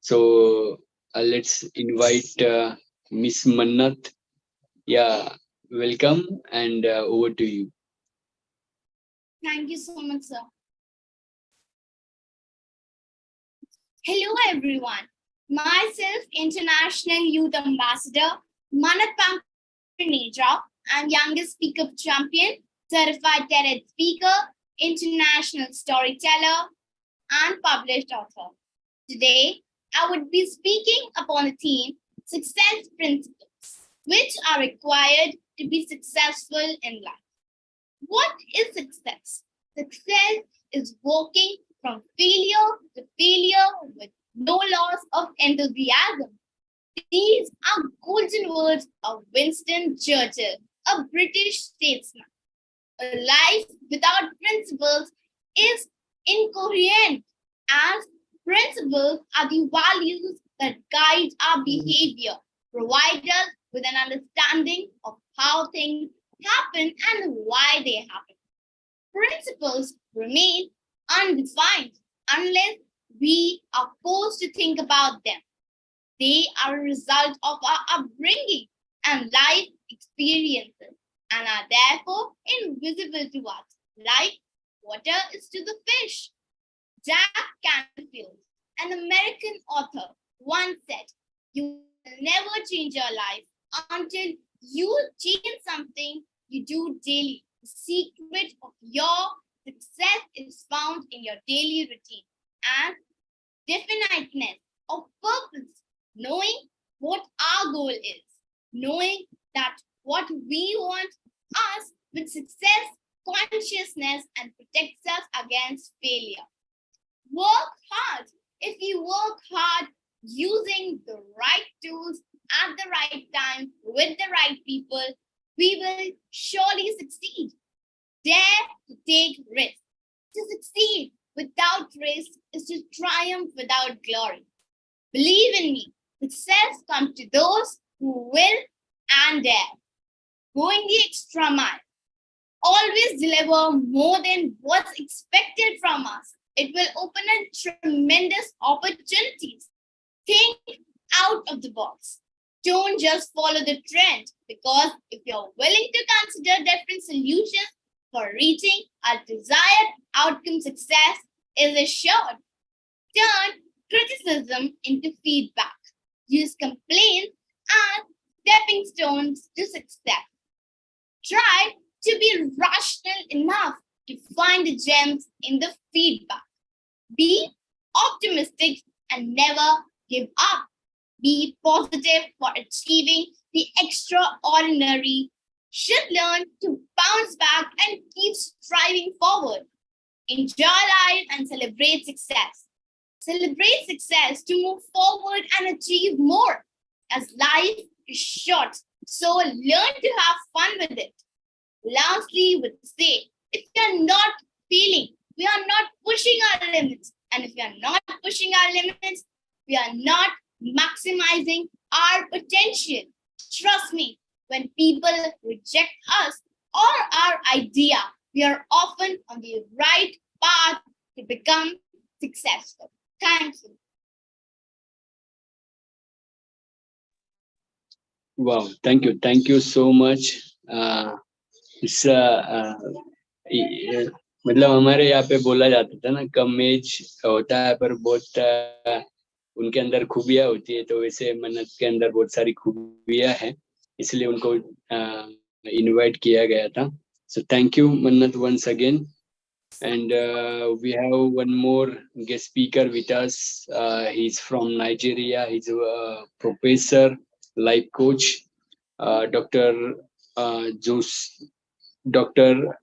So let's invite Miss Mannat. Yeah, welcome, and over to you. Thank you so much, sir. Hello, everyone. Myself, International Youth Ambassador, Manat Pampaneja. I'm youngest speaker champion, certified TED speaker, international storyteller, and published author. Today, I would be speaking upon the theme success principles, which are required to be successful in life. What is success? Success is walking from failure to failure with no loss of enthusiasm. These are golden words of Winston Churchill, a British statesman. A life without principles is incoherent, as principles are the values that guide our behavior, provide us with an understanding of how things happen and why they happen. Principles remain undefined unless we are forced to think about them. They are a result of our upbringing and life experiences and are therefore invisible to us, like water is to the fish. Jack Canfield, an American author, once said, "You will never change your life until you change something you do daily. The secret of your success is found in your daily routine and definiteness of purpose, knowing what our goal is, knowing that what we want us with success, consciousness, and protects us against failure. Work hard. If you work hard using the right tools at the right time with the right people, we will surely succeed. Dare to take risks. To succeed without risk is to triumph without glory. Believe in me, success comes to those who will and dare. Going the extra mile. Always deliver more than what's expected from us. It will open up tremendous opportunities. Think out of the box. Don't just follow the trend, because if you're willing to consider different solutions for reaching a desired outcome, success is assured. Turn criticism into feedback. Use complaints as stepping stones to success. Try to be rational enough to find the gems in the feedback. Be optimistic and never give up. Be positive for achieving the extraordinary. Should learn to bounce back and keep striving forward. Enjoy life and celebrate success. Celebrate success to move forward and achieve more, as life is short. So learn to have fun with it. Lastly, would say, if we are not feeling, we are not pushing our limits. And if we are not pushing our limits, we are not maximizing our potential. Trust me, when people reject us or our idea, we are often on the right path to become successful. Thank you. Wow, thank you so much. इस मतलब हमारे यहाँ पे बोला जाता था ना, कम as होता है पर बहुत उनके अंदर खूबियां होती है, तो वैसे मन्नत के अंदर बहुत सारी खूबियां हैं, इसलिए उनको इनवाइट किया गया था. सो थैंक यू मन्नत once again. And we have one more guest speaker with us. He's from Nigeria. He's a professor, life coach, Dr. Dr.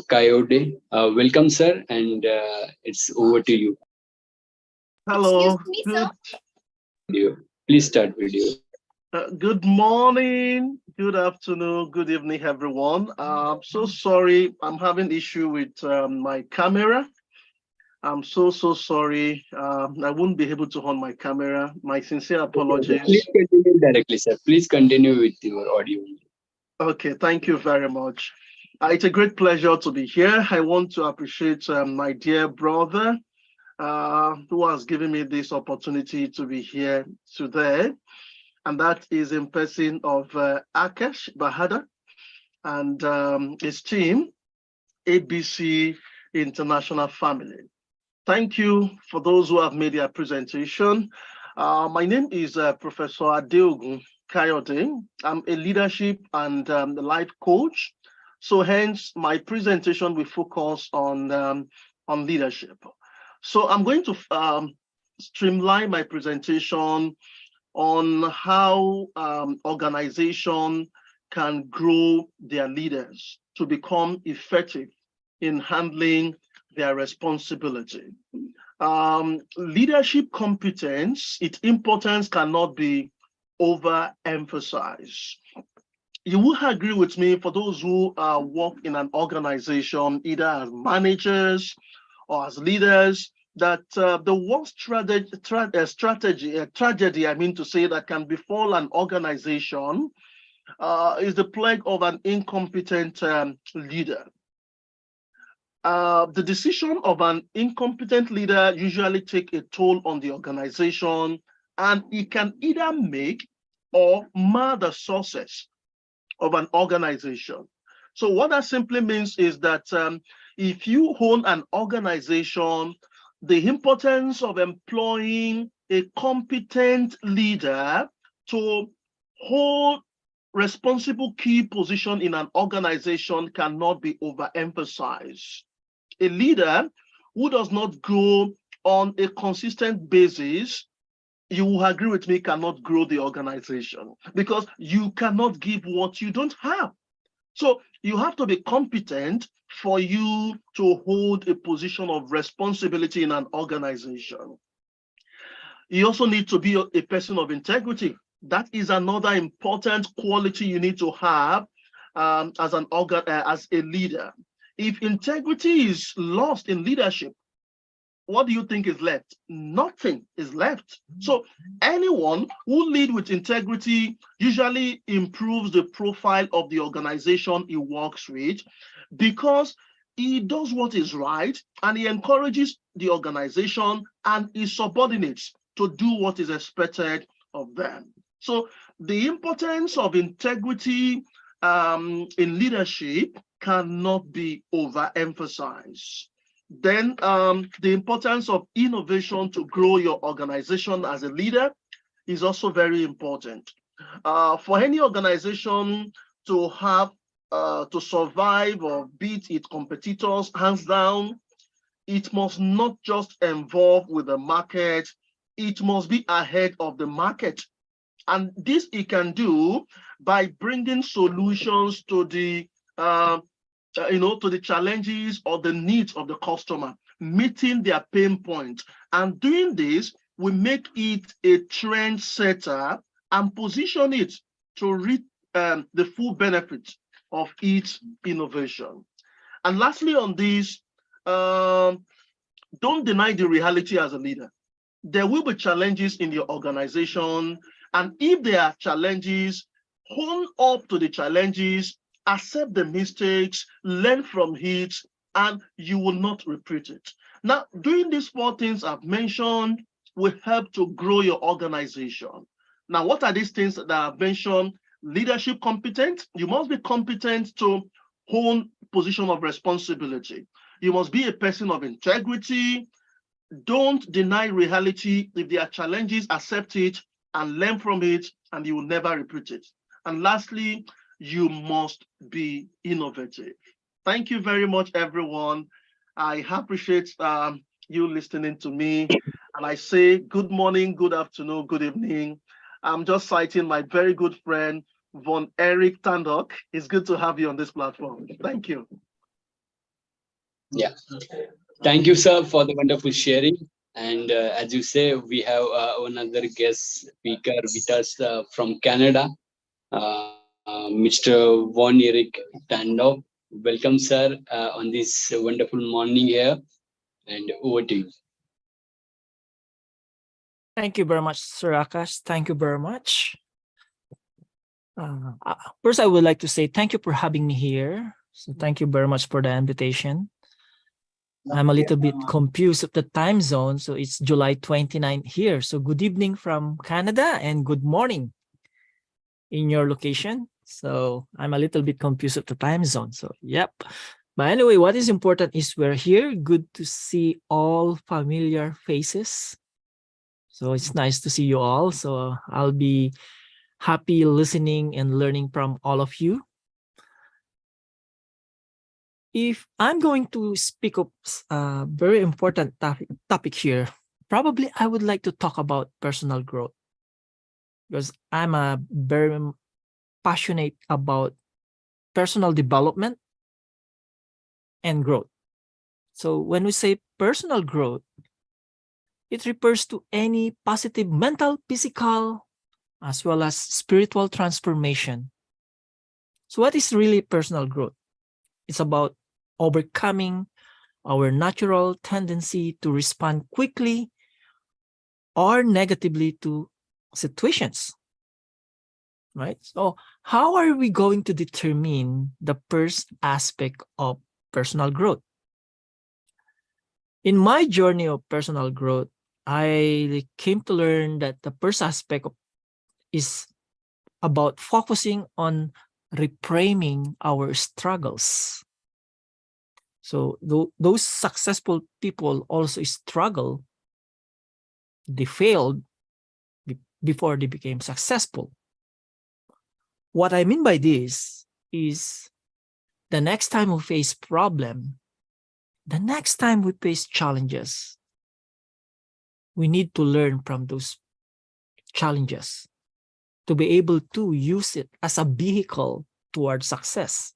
Coyote. Welcome, sir, and it's over to you. Hello. Excuse me, sir. Video. Please start video. Good morning, good afternoon, good evening, everyone. I'm so sorry. I'm having issue with my camera. I'm so sorry. I won't be able to on my camera. My sincere apologies. Please continue directly, sir. Please continue with your audio. Okay, thank you very much. It's a great pleasure to be here. I want to appreciate my dear brother who has given me this opportunity to be here today. And that is in person of Akash Bahadur and his team, ABC International Family. Thank you for those who have made their presentation. My name is Professor Adeogun Kayode. I'm a leadership and life coach. So hence my presentation will focus on leadership. So I'm going to streamline my presentation on how organization can grow their leaders to become effective in handling their responsibility. Leadership competence, its importance cannot be overemphasized. You will agree with me, for those who work in an organization, either as managers or as leaders, that the worst tragedy, I mean to say, that can befall an organization is the plague of an incompetent leader. The decision of an incompetent leader usually take a toll on the organization, and it can either make or mar the success of an organization. So what that simply means is that if you own an organization, the importance of employing a competent leader to hold responsible key position in an organization cannot be overemphasized. A leader who does not grow on a consistent basis, you will agree with me, cannot grow the organization, because you cannot give what you don't have. So you have to be competent for you to hold a position of responsibility in an organization. You also need to be a person of integrity. That is another important quality you need to have as a leader. If integrity is lost in leadership, what do you think is left? Nothing is left. So anyone who leads with integrity usually improves the profile of the organization he works with, because he does what is right and he encourages the organization and his subordinates to do what is expected of them. So the importance of integrity in leadership cannot be overemphasized. Then the importance of innovation to grow your organization as a leader is also very important. For any organization to have to survive or beat its competitors hands down, it must not just involve with the market, it must be ahead of the market. And this it can do by bringing solutions to the to the challenges or the needs of the customer, meeting their pain points. And doing this will make it a trend setter and position it to reap the full benefit of each innovation. And lastly on this, don't deny the reality as a leader. There will be challenges in your organization, and if there are challenges, hold up to the challenges, accept the mistakes, learn from it, and you will not repeat it. Now, doing these 4 things I've mentioned will help to grow your organization. Now, what are these things that I've mentioned? Leadership competence. You must be competent to hold position of responsibility. You must be a person of integrity. Don't deny reality. If there are challenges, accept it and learn from it, and you will never repeat it. And lastly, you must be innovative. Thank you very much, everyone. I appreciate you listening to me. And I say good morning, good afternoon, good evening. I'm just citing my very good friend, Von Eric Tandok. It's good to have you on this platform. Thank you. Yeah. Thank you, sir, for the wonderful sharing. And as you say, we have another guest speaker with us from Canada, Mr. Von Eric Tandok. Welcome, sir, on this wonderful morning here. And over to you. Thank you very much, Sir Akash. Thank you very much. First, I would like to say thank you for having me here. So thank you very much for the invitation. I'm a little bit confused of the time zone. So it's July 29 here. So good evening from Canada and good morning in your location. So I'm a little bit confused of the time zone. So yep. But anyway, what is important is we're here. Good to see all familiar faces. So it's nice to see you all. So I'll be happy listening and learning from all of you. If I'm going to speak of a very important topic here, probably I would like to talk about personal growth, because I'm a very passionate about personal development and growth. So when we say personal growth, it refers to any positive mental, physical, as well as spiritual transformation. So what is really personal growth? It's about overcoming our natural tendency to respond quickly or negatively to situations, right? So how are we going to determine the first aspect of personal growth? In my journey of personal growth, I came to learn that the first aspect is about focusing on reframing our struggles. So those successful people also struggle. They failed before they became successful. What I mean by this is the next time we face problem, the next time we face challenges, we need to learn from those challenges to be able to use it as a vehicle towards success.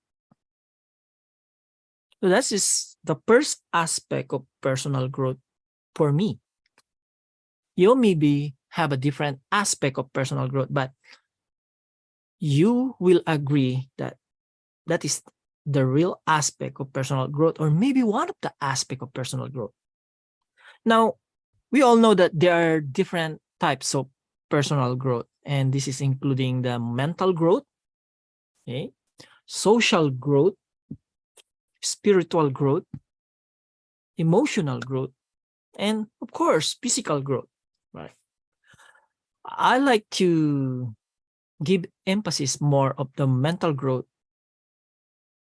So that is the first aspect of personal growth for me. You maybe have a different aspect of personal growth, but you will agree that that is the real aspect of personal growth, or maybe one of the aspects of personal growth. Now, we all know that there are different types of personal growth, and this is including the mental growth, okay, social growth, spiritual growth, emotional growth, and of course, physical growth, right? I like to give emphasis more of the mental growth,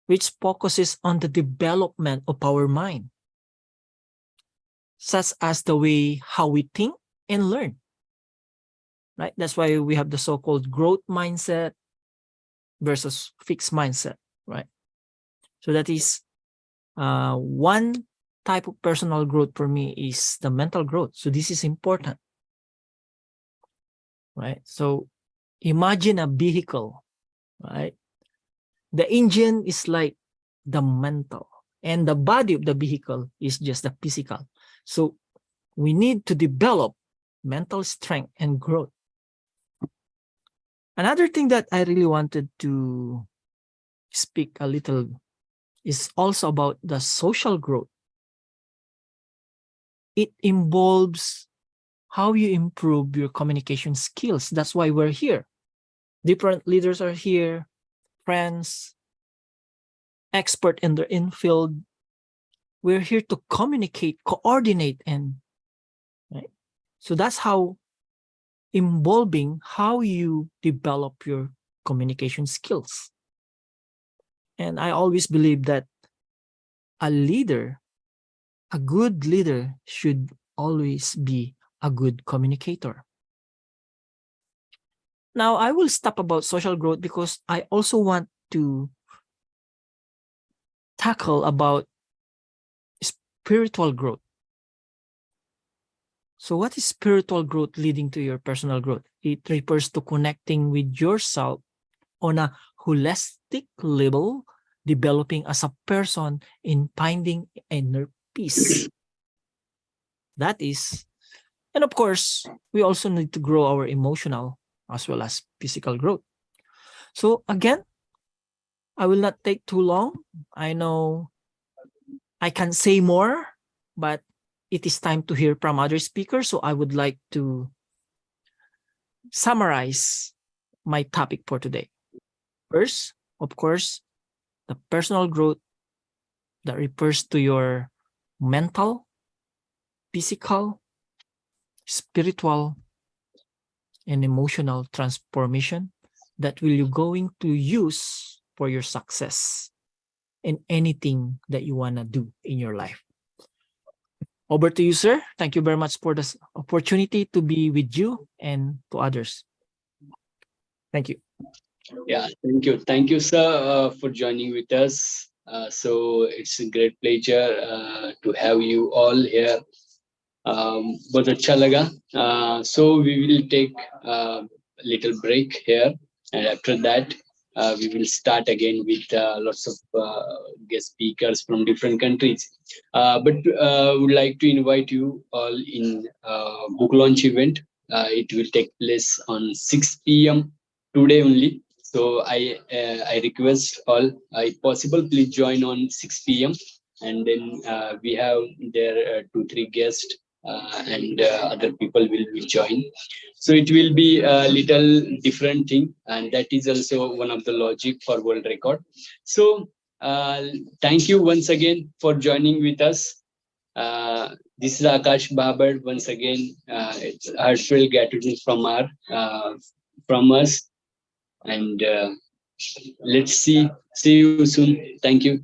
which focuses on the development of our mind, such as the way how we think and learn, right? That's why we have the so-called growth mindset versus fixed mindset, right? So that is one type of personal growth for me is the mental growth. So this is important, right? So imagine a vehicle, right? The engine is like the mental, and the body of the vehicle is just the physical. So we need to develop mental strength and growth. Another thing that I really wanted to speak a little is also about the social growth. It involves how you improve your communication skills. That's why we're here. Different leaders are here, friends, expert in their field, We're here to communicate, coordinate, and right. So that's how involving how you develop your communication skills. And I always believe that a good leader should always be a good communicator. Now, I will stop about social growth because I also want to tackle about spiritual growth. So what is spiritual growth leading to your personal growth? It refers to connecting with yourself on a holistic level, developing as a person in finding inner peace. That is, and of course, we also need to grow our emotional as well as physical growth. So again, I will not take too long. I know I can say more, but it is time to hear from other speakers. So I would like to summarize my topic for today. First, of course, the personal growth that refers to your mental, physical, spiritual, and emotional transformation that will you going to use for your success in anything that you want to do in your life. Over to you, sir. Thank you very much for this opportunity to be with you and to others. Thank you. Yeah, thank you, sir, for joining with us. So it's a great pleasure to have you all here. बहुत अच्छा लगा. So we will take a little break here, and after that we will start again with lots of guest speakers from different countries. But would like to invite you all in book launch event. It will take place on 6 p.m. today only. So I request all, if possible, please join on 6 p.m. And then we have there 2-3 guests and other people will be join. So it will be a little different thing, and that is also one of the logic for world record. So thank you once again for joining with us. This is Akash Babar once again. It's heartfelt gratitude from us, and let's see you soon. Thank you.